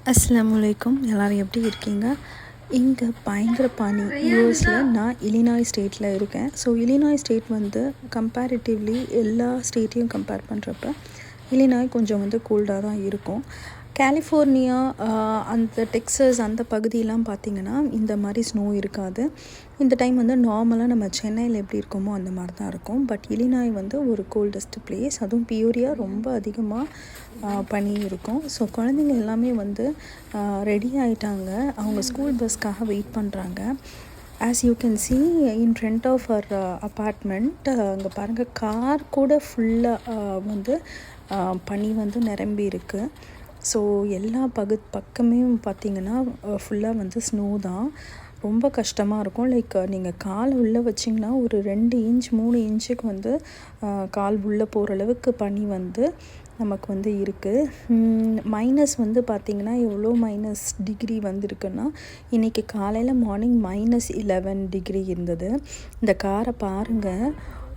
அஸ்ஸலாமு அலைக்கும். எல்லோரும் எப்படி இருக்கீங்க? இங்கே பயங்கர பனி. யூஎஸில் நான் இலினாய் ஸ்டேட்டில் இருக்கேன். ஸோ இலினாய் ஸ்டேட் வந்து கம்பேரிட்டிவ்லி எல்லா ஸ்டேட்டையும் கம்பேர் பண்ணுறப்ப இலினாய் கொஞ்சம் வந்து கூல்டாக தான் இருக்கும். கலிஃபோர்னியா, அந்த டெக்ஸஸ் அந்த பகுதியெலாம் பார்த்திங்கன்னா இந்த மாதிரி ஸ்னோ இருக்காது. இந்த டைம் வந்து நார்மலாக நம்ம சென்னையில் எப்படி இருக்கோமோ அந்த மாதிரி தான் இருக்கும். பட் இலினாய் வந்து ஒரு கோல்டஸ்ட் பிளேஸ். அதுவும் பியூரியா ரொம்ப அதிகமாக பனி இருக்கும். ஸோ குழந்தைங்க எல்லாமே வந்து ரெடி ஆகிட்டாங்க. அவங்க ஸ்கூல் பஸ்க்காக வெயிட் பண்ணுறாங்க. As you can see in front of our apartment, அங்கே பாருங்கள், கார் கூட ஃபுல்லாக வந்து பனி வந்து நிரம்பி இருக்குது. ஸோ எல்லா பக்கமே பார்த்திங்கன்னா ஃபுல்லாக வந்து ஸ்னோ தான். ரொம்ப கஷ்டமாக இருக்கும். லைக் நீங்கள் கால் உள்ளே வச்சிங்கன்னா ஒரு 2 இன்ச் 3 இன்ச்சுக்கு வந்து கால் உள்ளே போகிற அளவுக்கு பனி வந்து நமக்கு வந்து இருக்குது. மைனஸ் வந்து பார்த்திங்கன்னா எவ்வளோ மைனஸ் டிகிரி வந்துருக்குன்னா, இன்றைக்கி காலையில் மார்னிங் -11 டிகிரி இருந்தது. இந்த காரை பாருங்கள்,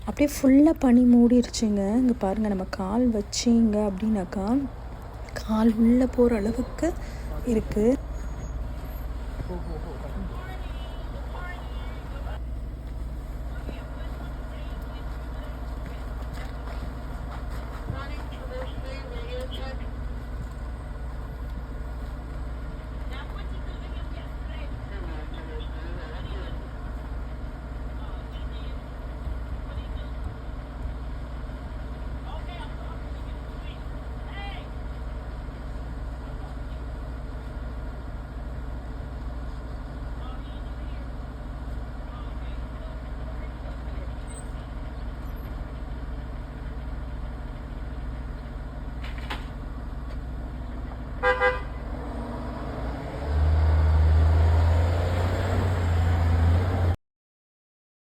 அப்படியே ஃபுல்லாக பனி மூடிருச்சுங்க. இங்கே பாருங்கள், நம்ம கால் வச்சிங்க அப்படின்னாக்கா கால் உள்ளே போகிற அளவுக்கு இருக்குது.